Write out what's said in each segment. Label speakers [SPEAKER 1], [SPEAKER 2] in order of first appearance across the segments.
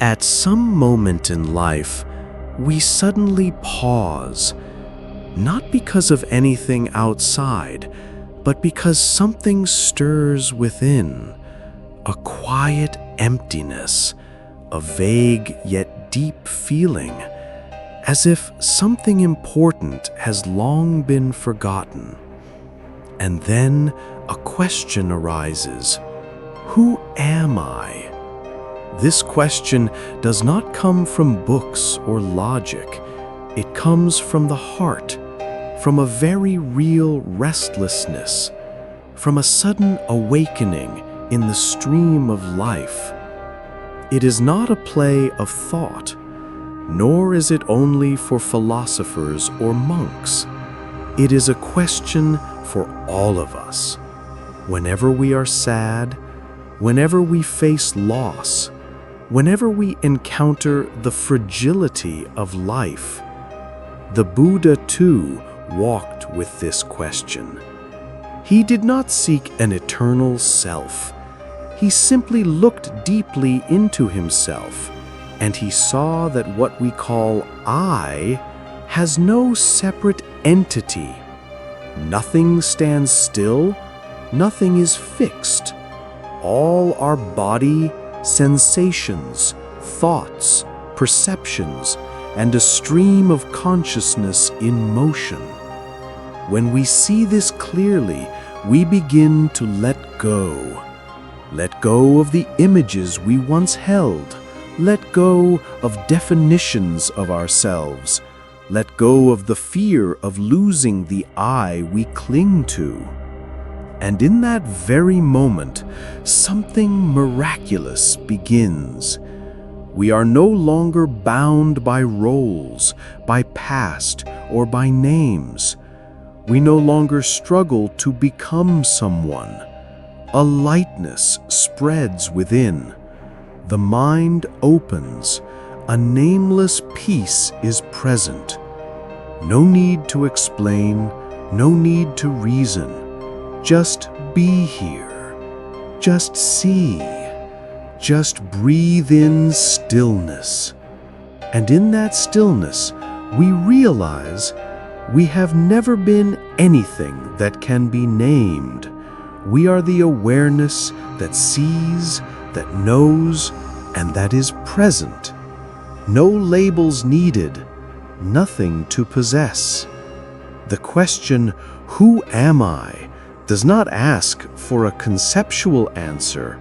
[SPEAKER 1] At some moment in life, we suddenly pause, not because of anything outside, but because something stirs within, a quiet emptiness, a vague yet deep feeling, as if something important has long been forgotten. And then a question arises: who am I? This question does not come from books or logic. It comes from the heart, from a very real restlessness, from a sudden awakening in the stream of life. It is not a play of thought, nor is it only for philosophers or monks. It is a question for all of us. Whenever we are sad, whenever we face loss, whenever we encounter the fragility of life. The Buddha, too, walked with this question. He did not seek an eternal self. He simply looked deeply into himself, and he saw that what we call I has no separate entity. Nothing stands still, nothing is fixed. All our body, sensations, thoughts, perceptions, and a stream of consciousness in motion. When we see this clearly, we begin to let go. Let go of the images we once held. Let go of definitions of ourselves. Let go of the fear of losing the I we cling to. And in that very moment, something miraculous begins. We are no longer bound by roles, by past, or by names. We no longer struggle to become someone. A lightness spreads within. The mind opens. A nameless peace is present. No need to explain, no need to reason. Just be here. Just see. Just breathe in stillness. And in that stillness, we realize we have never been anything that can be named. We are the awareness that sees, that knows, and that is present. No labels needed, nothing to possess. The question, who am I, does not ask for a conceptual answer.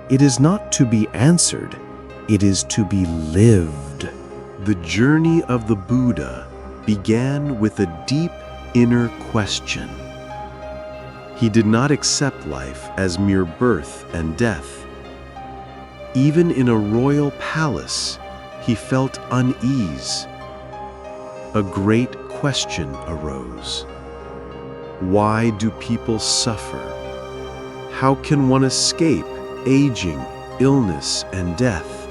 [SPEAKER 1] It is not to be answered, it is to be lived. The journey of the Buddha began with a deep inner question. He did not accept life as mere birth and death. Even in a royal palace, he felt unease. A great question arose. Why do people suffer? How can one escape aging, illness, and death?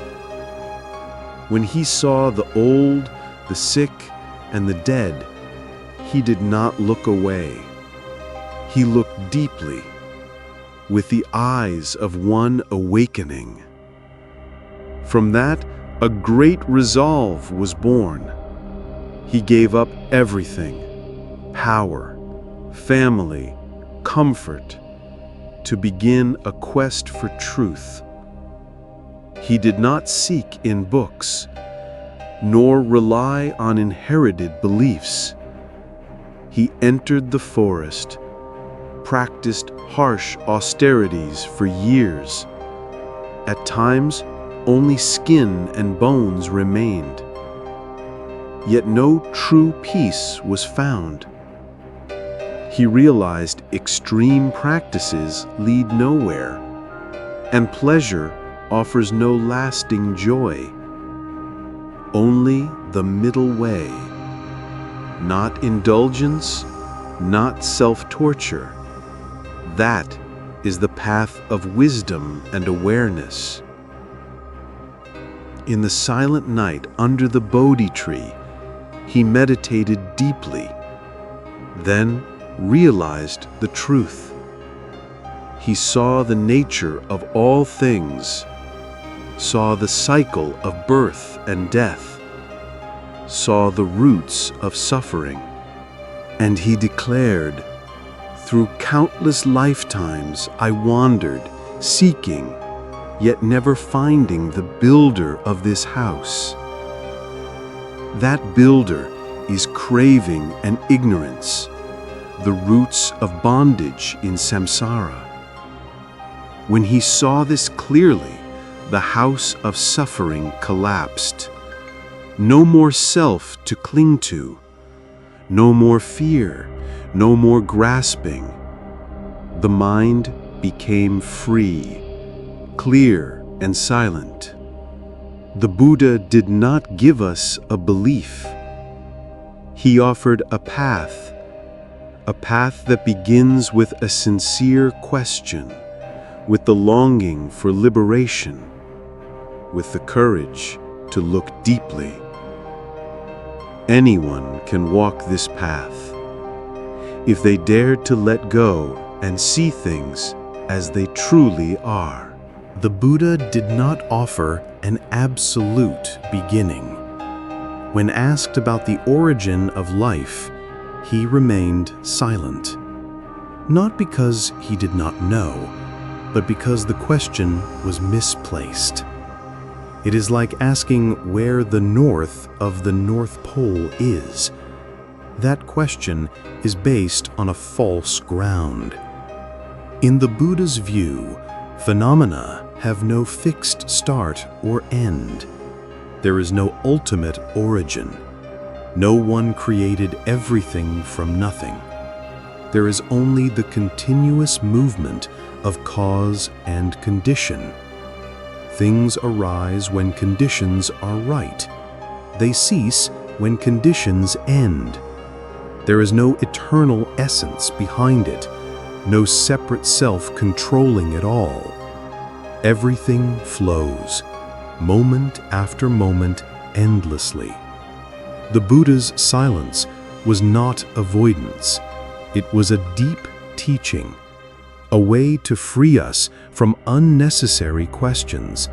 [SPEAKER 1] When he saw the old, the sick, and the dead, he did not look away. He looked deeply, with the eyes of one awakening. From that, a great resolve was born. He gave up everything, power, family, comfort, to begin a quest for truth. He did not seek in books, nor rely on inherited beliefs. He entered the forest, practiced harsh austerities for years. At times, only skin and bones remained. Yet no true peace was found. He realized extreme practices lead nowhere, and pleasure offers no lasting joy. Only the middle way. Not indulgence, not self-torture. That is the path of wisdom and awareness. In the silent night under the Bodhi tree, he meditated deeply, then realized the truth. He saw the nature of all things. saw the cycle of birth and death, saw the roots of suffering, and he declared, "Through countless lifetimes I wandered, seeking, yet never finding the builder of this house. That builder is craving and ignorance, the roots of bondage in samsara." When he saw this clearly, the house of suffering collapsed. No more self to cling to, no more fear, no more grasping. The mind became free, clear and silent. The Buddha did not give us a belief. He offered a path that begins with a sincere question, with the longing for liberation, with the courage to look deeply. Anyone can walk this path if they dare to let go and see things as they truly are. The Buddha did not offer an absolute beginning. When asked about the origin of life, he remained silent. Not because he did not know, but because the question was misplaced. It is like asking where the north of the North Pole is. That question is based on a false ground. In the Buddha's view, phenomena have no fixed start or end. There is no ultimate origin. No one created everything from nothing. There is only the continuous movement of cause and condition. Things arise when conditions are right. They cease when conditions end. There is no eternal essence behind it, no separate self controlling it all. Everything flows, moment after moment, endlessly. The Buddha's silence was not avoidance. It was a deep teaching, a way to free us from unnecessary questions,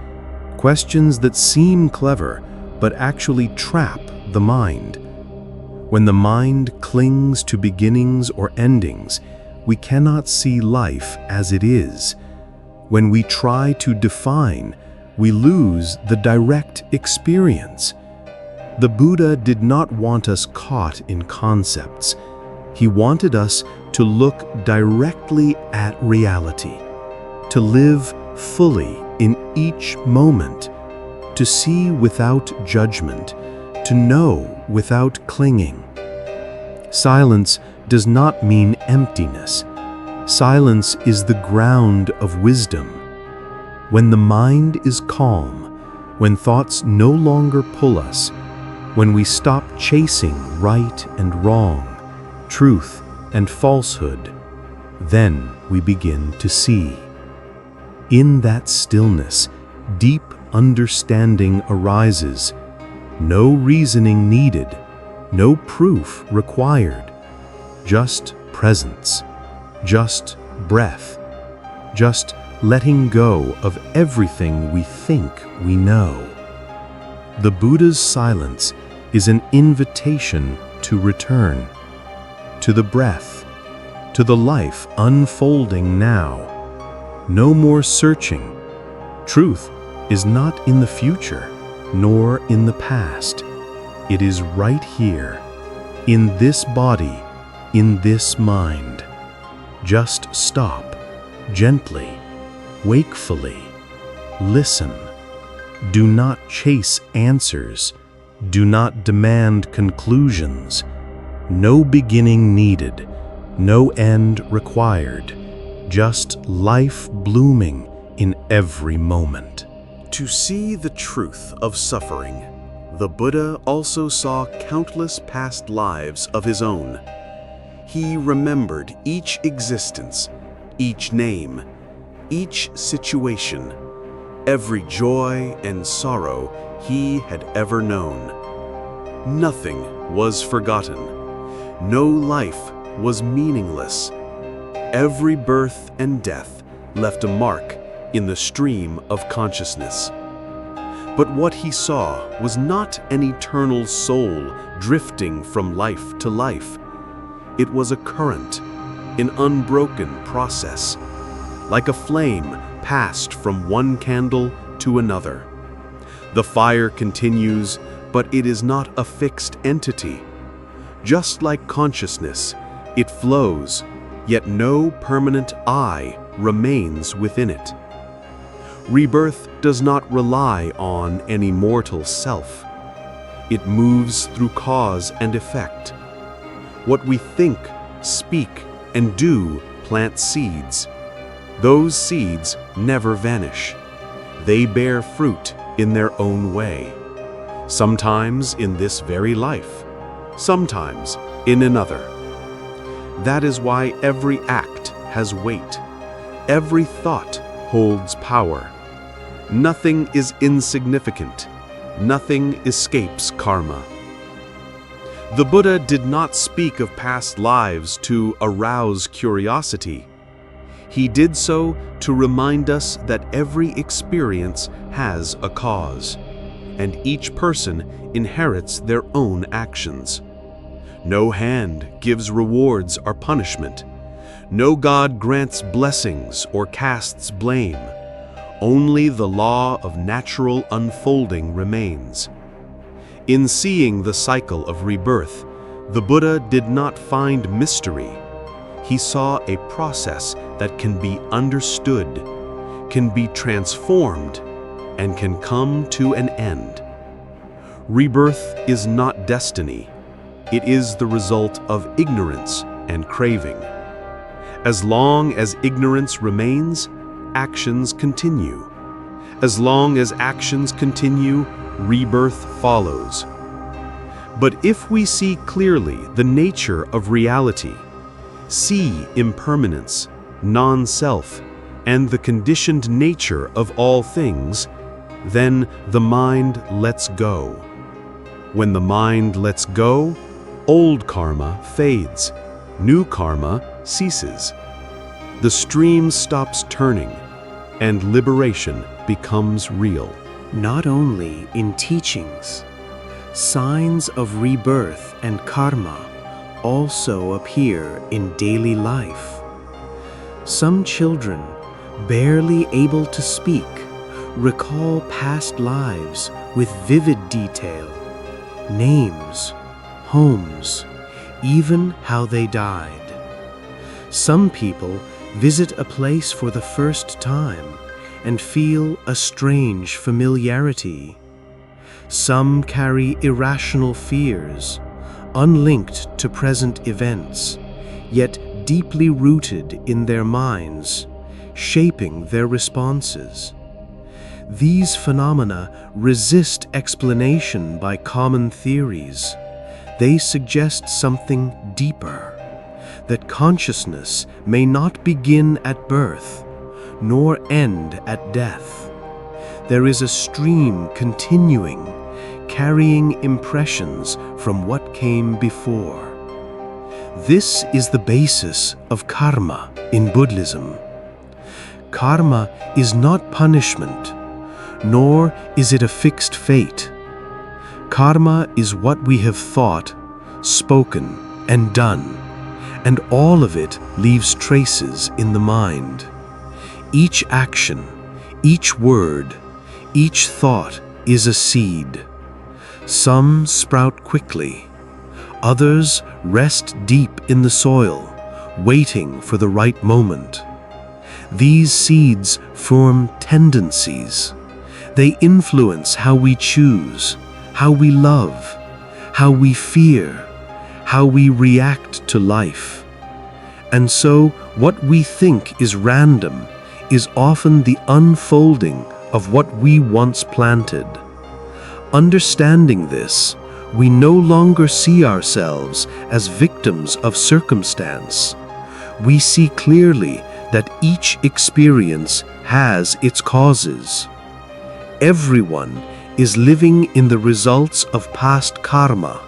[SPEAKER 1] questions that seem clever but actually trap the mind. When the mind clings to beginnings or endings, we cannot see life as it is. When we try to define, we lose the direct experience. The Buddha did not want us caught in concepts. He wanted us to look directly at reality, to live fully in each moment, to see without judgment, to know without clinging. Silence does not mean emptiness. Silence is the ground of wisdom. When the mind is calm, when thoughts no longer pull us, when we stop chasing right and wrong, truth and falsehood, then we begin to see. In that stillness, deep understanding arises. No reasoning needed, no proof required. Just presence, just breath, just letting go of everything we think we know. The Buddha's silence is an invitation to return, to the breath, to the life unfolding now. No more searching. Truth is not in the future, nor in the past. It is right here, in this body, in this mind. Just stop, gently, wakefully. Listen. Do not chase answers. Do not demand conclusions. No beginning needed, no end required. Just life blooming in every moment. To see the truth of suffering, the Buddha also saw countless past lives of his own. He remembered each existence, each name, each situation, every joy and sorrow he had ever known. Nothing was forgotten. No life was meaningless. Every birth and death left a mark in the stream of consciousness. But what he saw was not an eternal soul drifting from life to life. It was a current, an unbroken process, like a flame passed from one candle to another. The fire continues, but it is not a fixed entity. Just like consciousness, it flows, yet no permanent I remains within it. Rebirth does not rely on an immortal self. It moves through cause and effect. What we think, speak, and do plant seeds. Those seeds never vanish. They bear fruit in their own way. Sometimes in this very life, sometimes in another. That is why every act has weight. Every thought holds power. Nothing is insignificant. Nothing escapes karma. The Buddha did not speak of past lives to arouse curiosity. He did so to remind us that every experience has a cause, and each person inherits their own actions. No hand gives rewards or punishment. No God grants blessings or casts blame. Only the law of natural unfolding remains. In seeing the cycle of rebirth, the Buddha did not find mystery. He saw a process that can be understood, can be transformed, and can come to an end. Rebirth is not destiny. It is the result of ignorance and craving. As long as ignorance remains, actions continue. As long as actions continue, rebirth follows. But if we see clearly the nature of reality, see impermanence, non-self, and the conditioned nature of all things, then the mind lets go. When the mind lets go, old karma fades, new karma ceases. The stream stops turning, and liberation becomes real.
[SPEAKER 2] Not only in teachings, signs of rebirth and karma also appear in daily life. Some children, barely able to speak, recall past lives with vivid detail, names, homes, even how they died. Some people visit a place for the first time and feel a strange familiarity. Some carry irrational fears, unlinked to present events, yet deeply rooted in their minds, shaping their responses. These phenomena resist explanation by common theories. They suggest something deeper, that consciousness may not begin at birth, nor end at death. There is a stream continuing, carrying impressions from what came before. This is the basis of karma in Buddhism. Karma is not punishment, nor is it a fixed fate. Karma is what we have thought, spoken, and done, and all of it leaves traces in the mind. Each action, each word, each thought is a seed. Some sprout quickly. Others rest deep in the soil, waiting for the right moment. These seeds form tendencies. They influence how we choose, how we love, how we fear, how we react to life. And so, what we think is random is often the unfolding of what we once planted. Understanding this, we no longer see ourselves as victims of circumstance. We see clearly that each experience has its causes. Everyone is living in the results of past karma,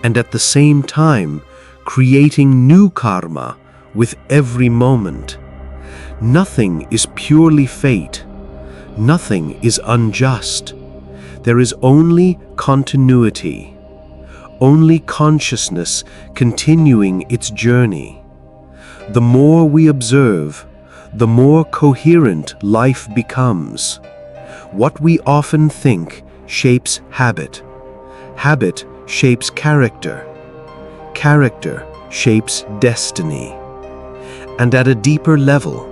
[SPEAKER 2] and at the same time creating new karma with every moment. Nothing is purely fate. Nothing is unjust. There is only continuity, only consciousness continuing its journey. The more we observe, the more coherent life becomes. What we often think shapes habit. Habit shapes character. Character shapes destiny. And at a deeper level,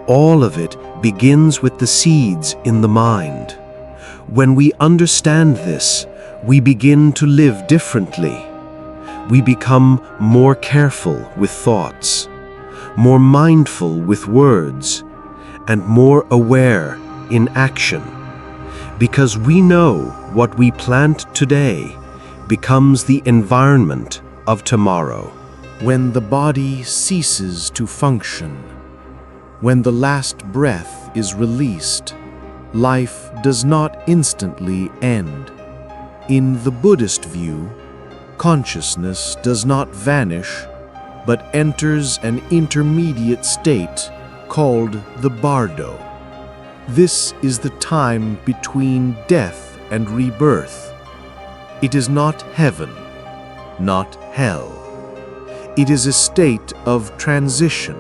[SPEAKER 2] all of it begins with the seeds in the mind. When we understand this, we begin to live differently. We become more careful with thoughts, more mindful with words, and more aware in action. Because we know what we plant today becomes the environment of tomorrow.
[SPEAKER 1] When the body ceases to function, when the last breath is released, life does not instantly end. In the Buddhist view, consciousness does not vanish, but enters an intermediate state called the bardo. This is the time between death and rebirth. It is not heaven, not hell. It is a state of transition.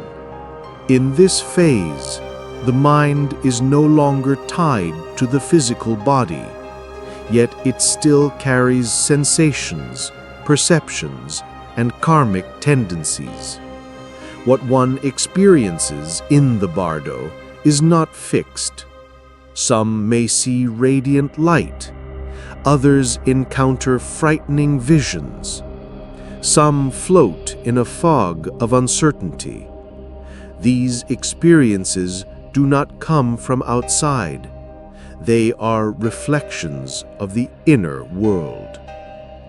[SPEAKER 1] In this phase, the mind is no longer tied to the physical body, yet it still carries sensations, perceptions, and karmic tendencies. What one experiences in the bardo is not fixed. Some may see radiant light, others encounter frightening visions. Some float in a fog of uncertainty. These experiences do not come from outside. They are reflections of the inner world.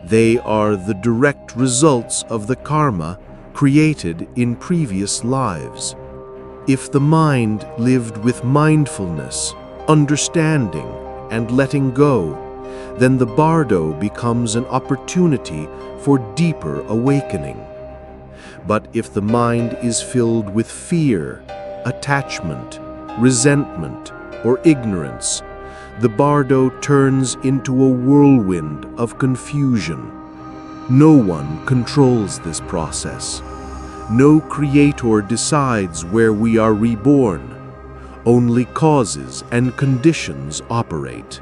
[SPEAKER 1] They are the direct results of the karma created in previous lives. If the mind lived with mindfulness, understanding, and letting go, then the bardo becomes an opportunity for deeper awakening. But if the mind is filled with fear, attachment, resentment, or ignorance, the bardo turns into a whirlwind of confusion. No one controls this process. No creator decides where we are reborn. Only causes and conditions operate.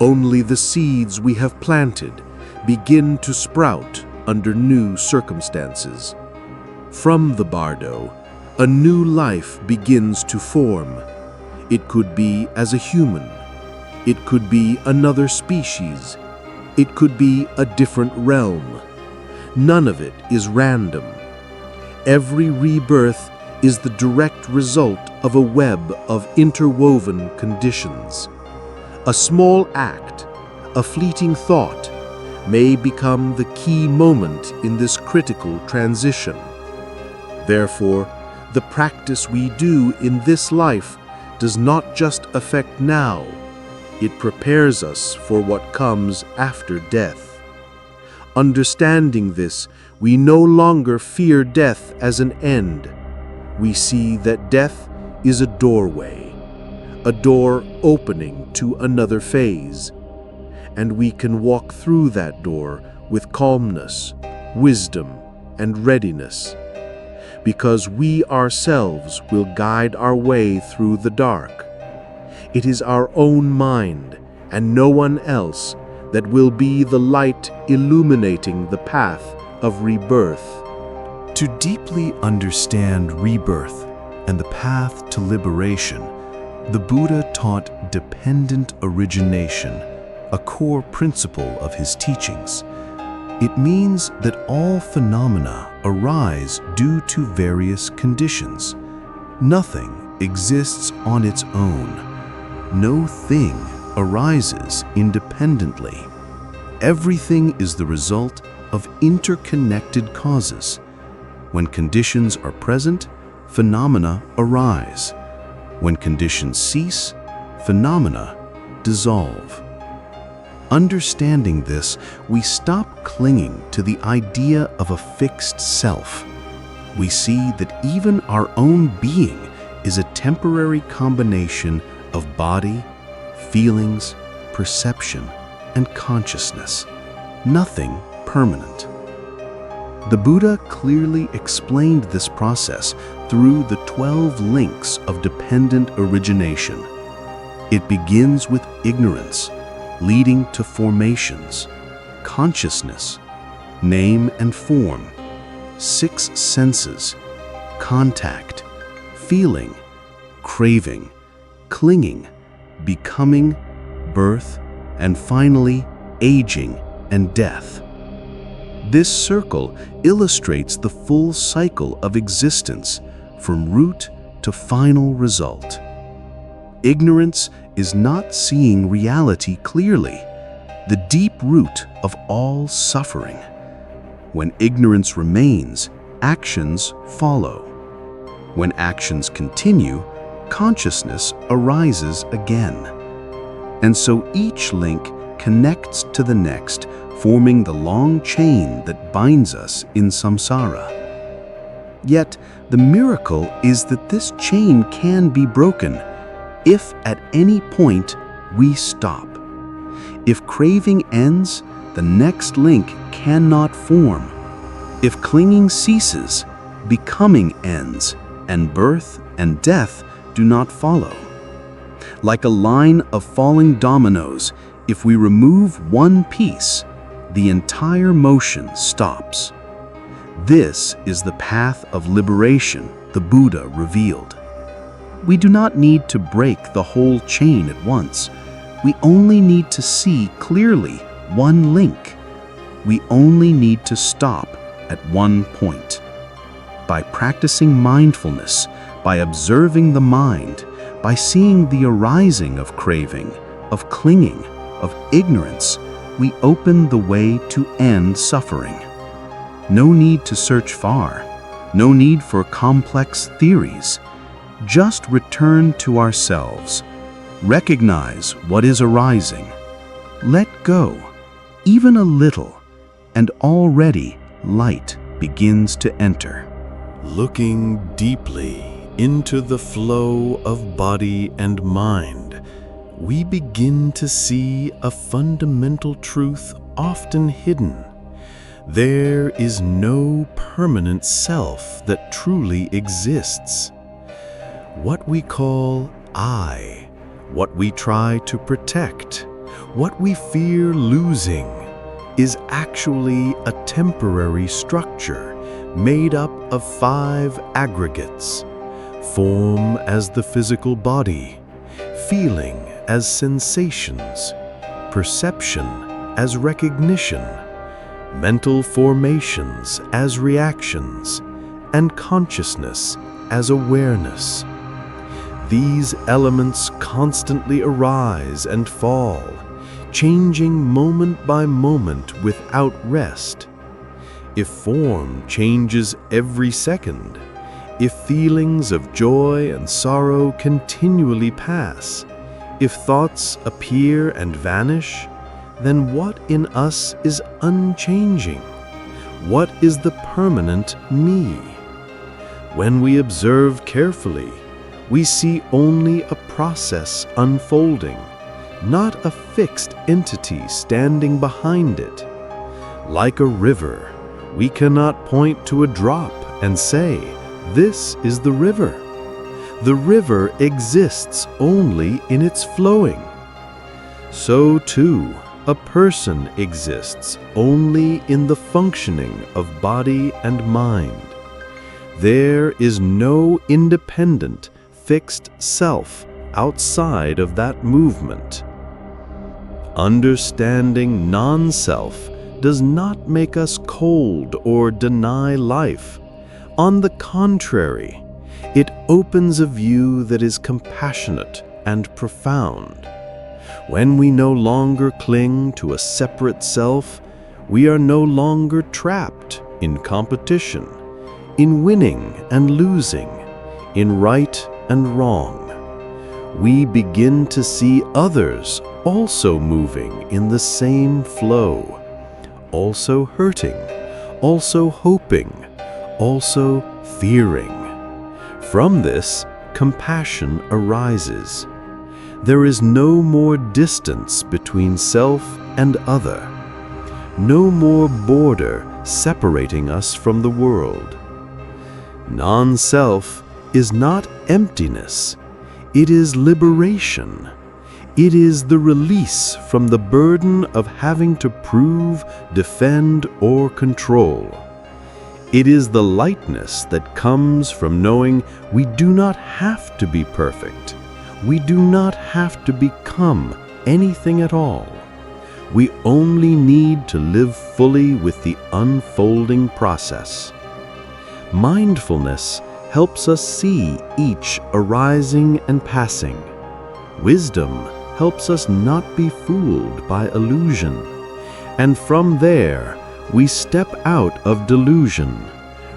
[SPEAKER 1] Only the seeds we have planted begin to sprout under new circumstances. From the bardo, a new life begins to form. It could be as a human. It could be another species. It could be a different realm. None of it is random. Every rebirth is the direct result of a web of interwoven conditions. A small act, a fleeting thought, may become the key moment in this critical transition. Therefore, the practice we do in this life does not just affect now, it prepares us for what comes after death. Understanding this, we no longer fear death as an end. We see that death is a doorway, a door opening to another phase, and we can walk through that door with calmness, wisdom, and readiness, because we ourselves will guide our way through the dark. It is our own mind and no one else that will be the light illuminating the path of rebirth. To deeply understand rebirth and the path to liberation, the Buddha taught dependent origination, a core principle of his teachings. It means that all phenomena arise due to various conditions. Nothing exists on its own. No thing arises independently. Everything is the result of interconnected causes. When conditions are present, phenomena arise. When conditions cease, phenomena dissolve. Understanding this, we stop clinging to the idea of a fixed self. We see that even our own being is a temporary combination of body, feelings, perception and consciousness, nothing permanent. The Buddha clearly explained this process through the 12 links of dependent origination. It begins with ignorance, leading to formations, consciousness, name and form, 6 senses, contact, feeling, craving, clinging, becoming, birth, and finally, aging and death. This circle illustrates the full cycle of existence from root to final result. Ignorance is not seeing reality clearly, the deep root of all suffering. When ignorance remains, actions follow. When actions continue, consciousness arises again. And so each link connects to the next, forming the long chain that binds us in samsara. Yet, the miracle is that this chain can be broken if at any point we stop. If craving ends, the next link cannot form. If clinging ceases, becoming ends, and birth and death do not follow. Like a line of falling dominoes, if we remove one piece, the entire motion stops. This is the path of liberation the Buddha revealed. We do not need to break the whole chain at once. We only need to see clearly one link. We only need to stop at one point. By practicing mindfulness, by observing the mind, by seeing the arising of craving, of clinging, of ignorance, we open the way to end suffering. No need to search far, no need for complex theories. Just return to ourselves. Recognize what is arising. Let go, even a little, and already light begins to enter.
[SPEAKER 3] Looking deeply into the flow of body and mind, we begin to see a fundamental truth often hidden. There is no permanent self that truly exists. What we call I, what we try to protect, what we fear losing, is actually a temporary structure made up of 5 aggregates: form as the physical body, feeling as sensations, perception as recognition, mental formations as reactions, and consciousness as awareness. These elements constantly arise and fall, changing moment by moment without rest. If form changes every second, if feelings of joy and sorrow continually pass, if thoughts appear and vanish, then what in us is unchanging? What is the permanent me? When we observe carefully, we see only a process unfolding, not a fixed entity standing behind it. Like a river, we cannot point to a drop and say, "This is the river." The river exists only in its flowing. So too, a person exists only in the functioning of body and mind. There is no independent, fixed self outside of that movement. Understanding non-self does not make us cold or deny life. On the contrary, it opens a view that is compassionate and profound. When we no longer cling to a separate self, we are no longer trapped in competition, in winning and losing, in right and wrong. We begin to see others also moving in the same flow, also hurting, also hoping, also fearing. From this, compassion arises. There is no more distance between self and other, no more border separating us from the world. Non-self is not emptiness, it is liberation. It is the release from the burden of having to prove, defend, or control. It is the lightness that comes from knowing we do not have to be perfect. We do not have to become anything at all. We only need to live fully with the unfolding process. Mindfulness helps us see each arising and passing. Wisdom helps us not be fooled by illusion. And from there, we step out of delusion,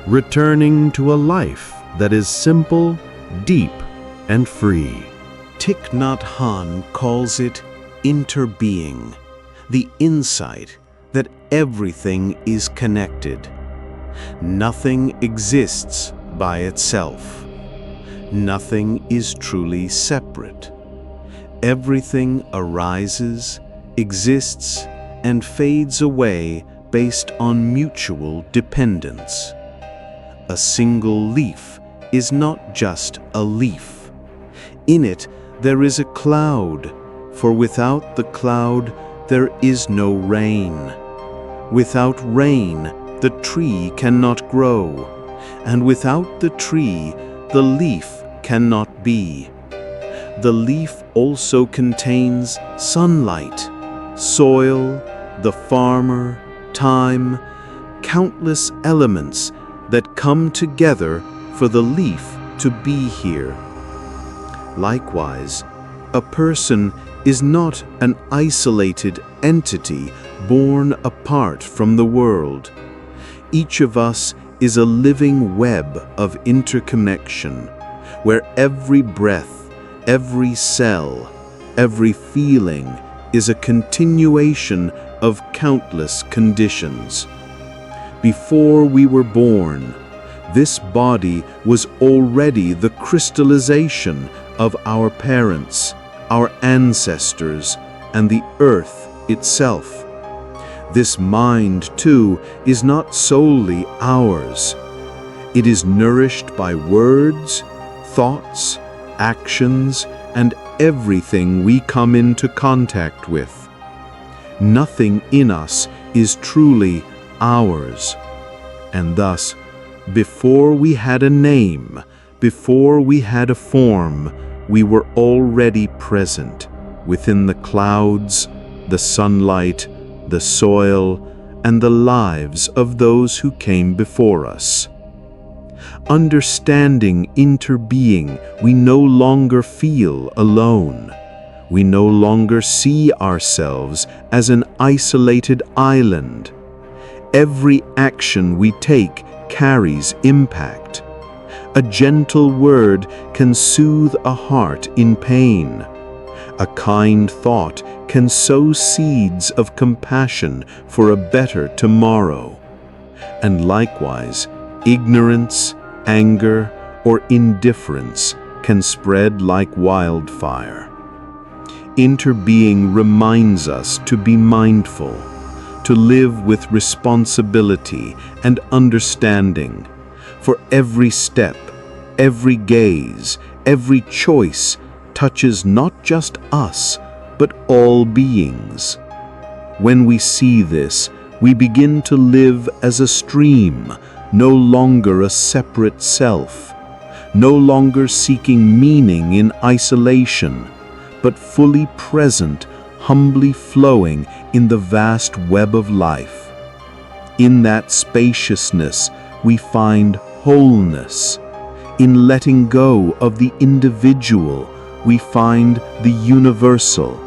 [SPEAKER 3] returning to a life that is simple, deep, and free.
[SPEAKER 2] Thich Nhat Hanh calls it interbeing, the insight that everything is connected. Nothing exists by itself. Nothing is truly separate. Everything arises, exists, and fades away based on mutual dependence. A single leaf is not just a leaf. In it, there is a cloud, for without the cloud, there is no rain. Without rain, the tree cannot grow, and without the tree, the leaf cannot be. The leaf also contains sunlight, soil, the farmer, time, countless elements that come together for the leaf to be here. Likewise, a person is not an isolated entity born apart from the world. Each of us is a living web of interconnection, where every breath, every cell, every feeling is a continuation of countless conditions. Before we were born, this body was already the crystallization of our parents, our ancestors, and the earth itself. This mind, too, is not solely ours. It is nourished by words, thoughts, actions, and everything we come into contact with. Nothing in us is truly ours. And thus, before we had a name, before we had a form, we were already present within the clouds, the sunlight, the soil, and the lives of those who came before us. Understanding interbeing, we no longer feel alone. We no longer see ourselves as an isolated island. Every action we take carries impact. A gentle word can soothe a heart in pain. A kind thought can sow seeds of compassion for a better tomorrow. And likewise, ignorance, anger, or indifference can spread like wildfire. Interbeing reminds us to be mindful, to live with responsibility and understanding. For every step, every gaze, every choice touches not just us, but all beings. When we see this, we begin to live as a stream, no longer a separate self, no longer seeking meaning in isolation, but fully present, humbly flowing in the vast web of life. In that spaciousness, we find wholeness. In letting go of the individual, we find the universal.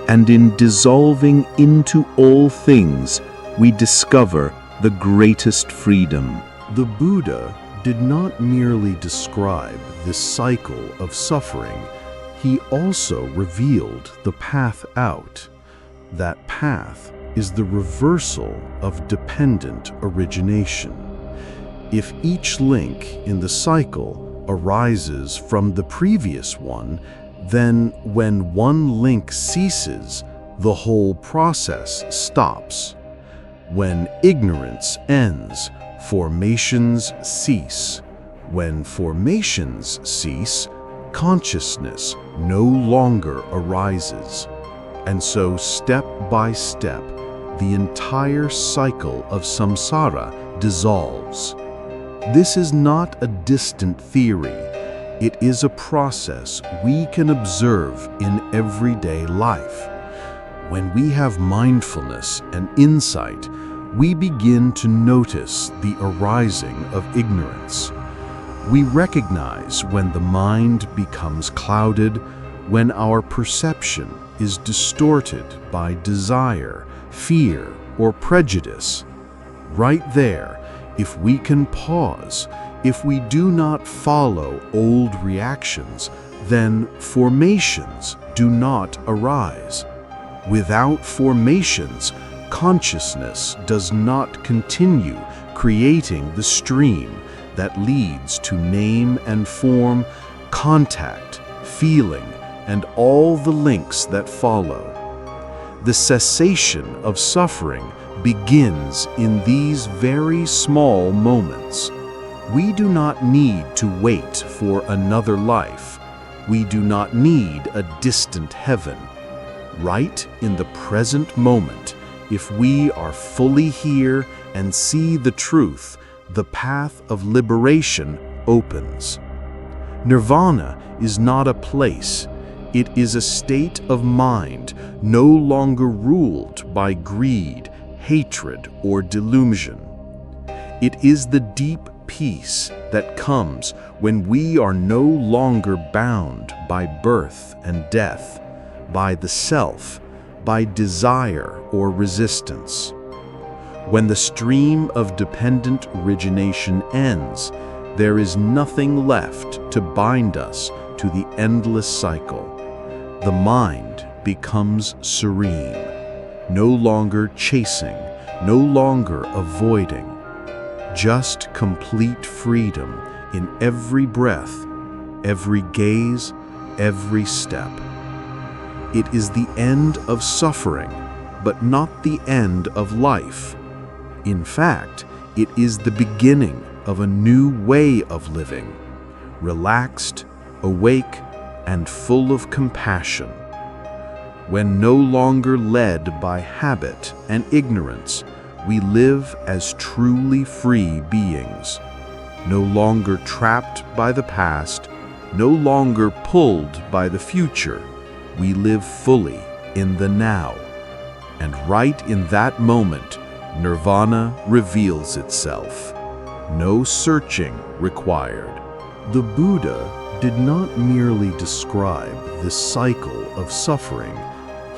[SPEAKER 2] And in dissolving into all things, we discover the greatest freedom.
[SPEAKER 3] The Buddha did not merely describe this cycle of suffering, he also revealed the path out. That path is the reversal of dependent origination. If each link in the cycle arises from the previous one, then when one link ceases, the whole process stops. When ignorance ends, formations cease. When formations cease, consciousness no longer arises. And so, step by step, the entire cycle of samsara dissolves. This is not a distant theory. It is a process we can observe in everyday life. When we have mindfulness and insight, we begin to notice the arising of ignorance. We recognize when the mind becomes clouded, when our perception is distorted by desire, fear, or prejudice. Right there, if we can pause, if we do not follow old reactions, then formations do not arise. Without formations, consciousness does not continue creating the stream that leads to name and form, contact, feeling, and all the links that follow. The cessation of suffering begins in these very small moments. We do not need to wait for another life. We do not need a distant heaven. Right in the present moment, if we are fully here and see the truth, the path of liberation opens. Nirvana is not a place. It is a state of mind no longer ruled by greed, hatred, or delusion. It is the deep peace that comes when we are no longer bound by birth and death, by the self, by desire or resistance. When the stream of dependent origination ends, there is nothing left to bind us to the endless cycle. The mind becomes serene, no longer chasing, no longer avoiding, just complete freedom in every breath, every gaze, every step. It is the end of suffering, but not the end of life. In fact, it is the beginning of a new way of living, relaxed, awake, and full of compassion. When no longer led by habit and ignorance, we live as truly free beings, no longer trapped by the past, no longer pulled by the future. We live fully in the now. And right in that moment, nirvana reveals itself. No searching required. The Buddha did not merely describe the cycle of suffering,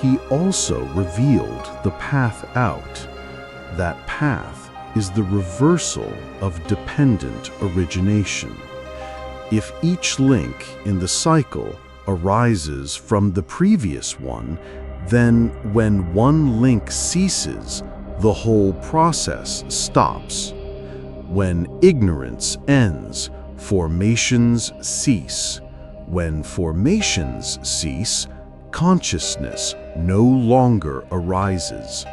[SPEAKER 3] he also revealed the path out. That path is the reversal of dependent origination. If each link in the cycle arises from the previous one, then when one link ceases, the whole process stops. When ignorance ends, formations cease. When formations cease, consciousness no longer arises.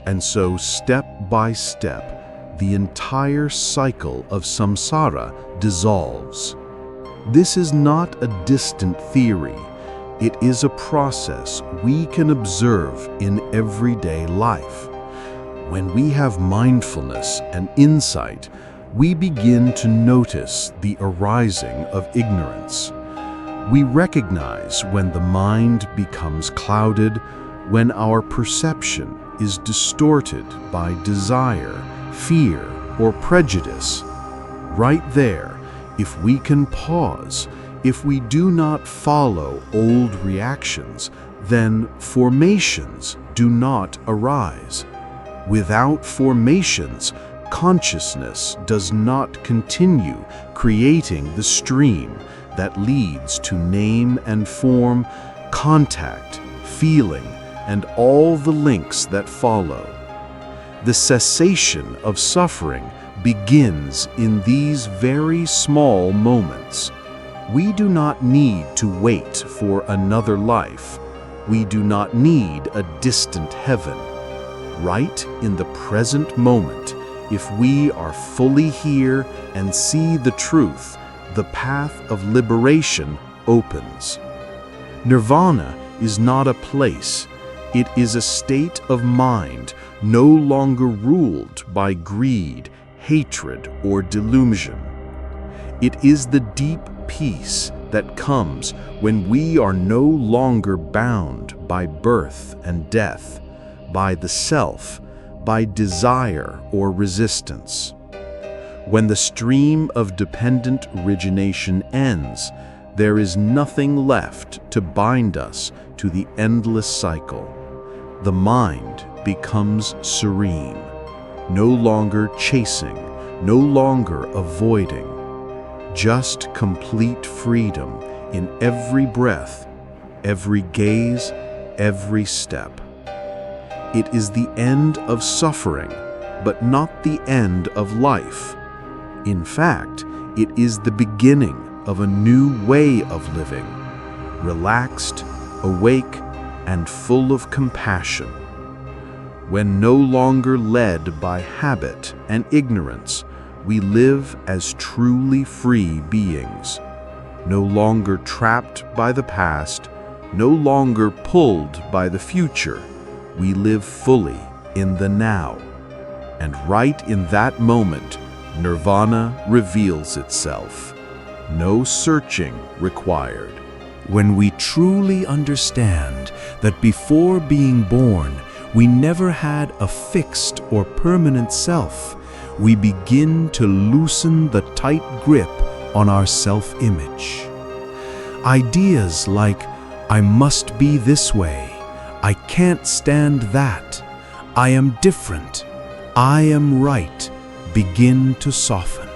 [SPEAKER 3] And so, step by step, the entire cycle of samsara dissolves. This is not a distant theory. It is a process we can observe in everyday life. When we have mindfulness and insight, we begin to notice the arising of ignorance. We recognize when the mind becomes clouded, when our perception is distorted by desire, fear, or prejudice. Right there, if we can pause, if we do not follow old reactions, then formations do not arise. Without formations, consciousness does not continue creating the stream that leads to name and form, contact, feeling, and all the links that follow. The cessation of suffering begins in these very small moments. We do not need to wait for another life. We do not need a distant heaven. Right in the present moment, if we are fully here and see the truth, the path of liberation opens. Nirvana is not a place. It is a state of mind no longer ruled by greed, hatred, or delusion. It is the deep peace that comes when we are no longer bound by birth and death, by the self, by desire or resistance. When the stream of dependent origination ends, there is nothing left to bind us to the endless cycle. The mind becomes serene, no longer chasing, no longer avoiding. Just complete freedom in every breath, every gaze, every step. It is the end of suffering, but not the end of life. In fact, it is the beginning of a new way of living, relaxed, awake, and full of compassion. When no longer led by habit and ignorance, we live as truly free beings, no longer trapped by the past, no longer pulled by the future. We live fully in the now. And right in that moment, nirvana reveals itself. No searching required.
[SPEAKER 1] When we truly understand that before being born, we never had a fixed or permanent self, we begin to loosen the tight grip on our self-image. Ideas like, I must be this way, I can't stand that, I am different, I am right, begin to soften.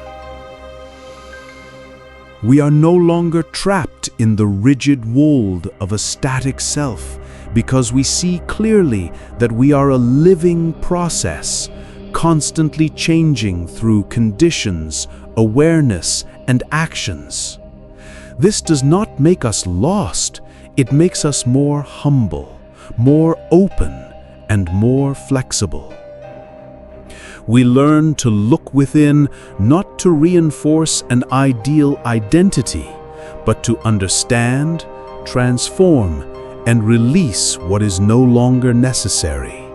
[SPEAKER 1] We are no longer trapped in the rigid mold of a static self because we see clearly that we are a living process, constantly changing through conditions, awareness, and actions. This does not make us lost, it makes us more humble, more open, and more flexible. We learn to look within not to reinforce an ideal identity, but to understand, transform, and release what is no longer necessary.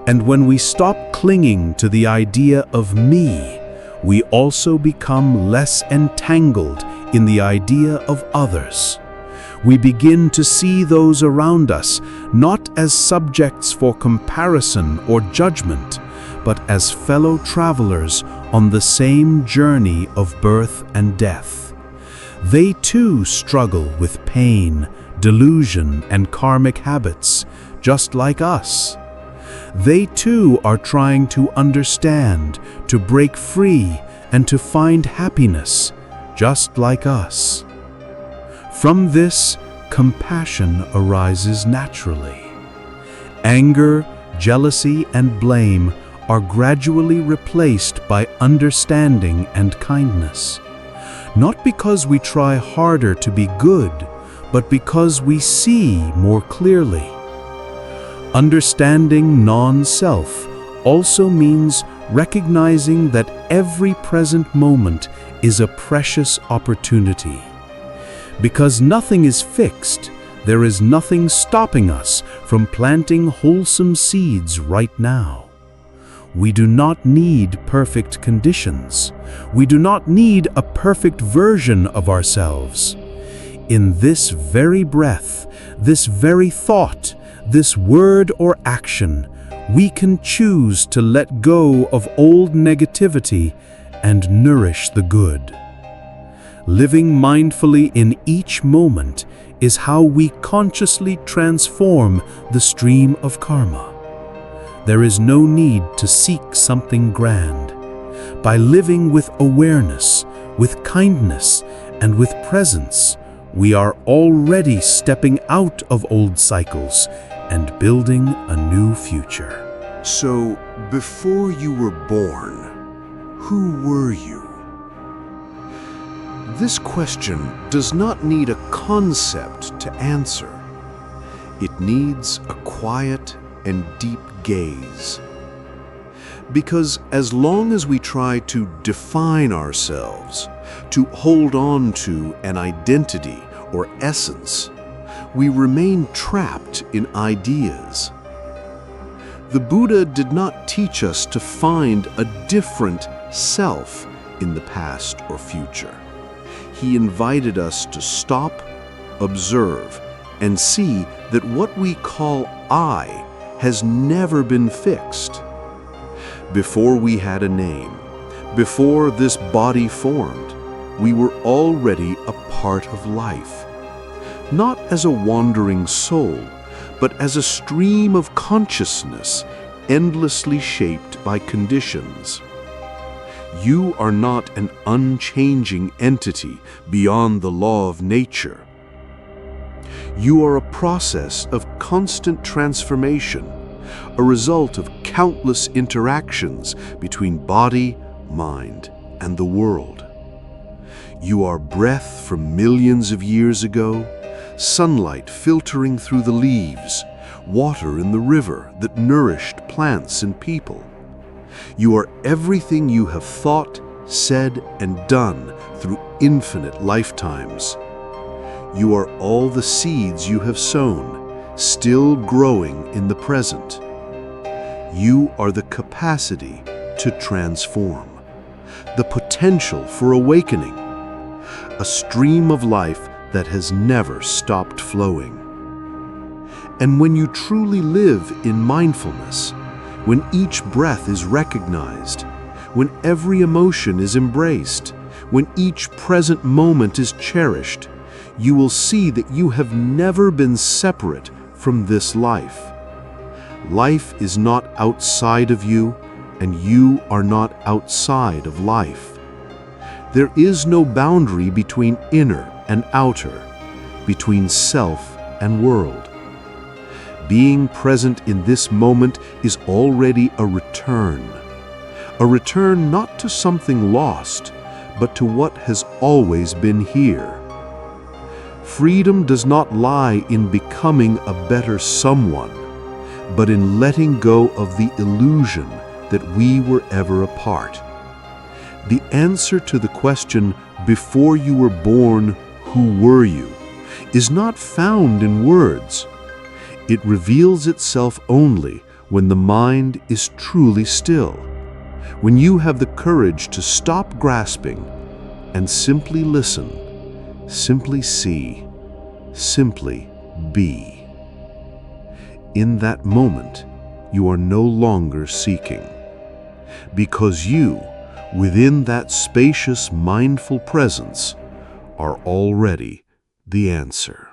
[SPEAKER 1] And when we stop clinging to the idea of me, we also become less entangled in the idea of others. We begin to see those around us not as subjects for comparison or judgment, but as fellow travelers on the same journey of birth and death. They too struggle with pain, delusion, and karmic habits, just like us. They too are trying to understand, to break free, and to find happiness, just like us. From this, compassion arises naturally. Anger, jealousy, and blame are gradually replaced by understanding and kindness. Not because we try harder to be good, but because we see more clearly. Understanding non-self also means recognizing that every present moment is a precious opportunity. Because nothing is fixed, there is nothing stopping us from planting wholesome seeds right now. We do not need perfect conditions. We do not need a perfect version of ourselves. In this very breath, this very thought, this word or action, we can choose to let go of old negativity and nourish the good. Living mindfully in each moment is how we consciously transform the stream of karma. There is no need to seek something grand. By living with awareness, with kindness, and with presence, we are already stepping out of old cycles and building a new future.
[SPEAKER 4] So, before you were born, who were you?
[SPEAKER 1] This question does not need a concept to answer. It needs a quiet and deep gaze. Because as long as we try to define ourselves, to hold on to an identity or essence, we remain trapped in ideas. The Buddha did not teach us to find a different self in the past or future. He invited us to stop, observe, and see that what we call I has never been fixed. Before we had a name, before this body formed, we were already a part of life. Not as a wandering soul, but as a stream of consciousness endlessly shaped by conditions. You are not an unchanging entity beyond the law of nature. You are a process of constant transformation, a result of countless interactions between body, mind, and the world. You are breath from millions of years ago, sunlight filtering through the leaves, water in the river that nourished plants and people. You are everything you have thought, said, and done through infinite lifetimes. You are all the seeds you have sown, still growing in the present. You are the capacity to transform, the potential for awakening, a stream of life that has never stopped flowing. And when you truly live in mindfulness, when each breath is recognized, when every emotion is embraced, when each present moment is cherished, you will see that you have never been separate from this life. Life is not outside of you, and you are not outside of life. There is no boundary between inner and outer, between self and world. Being present in this moment is already a return not to something lost, but to what has always been here. Freedom does not lie in becoming a better someone, but in letting go of the illusion that we were ever apart. The answer to the question, before you were born, who were you, is not found in words. It reveals itself only when the mind is truly still, when you have the courage to stop grasping and simply listen, simply see, simply be. In that moment, you are no longer seeking, because you, within that spacious mindful presence, are already the answer.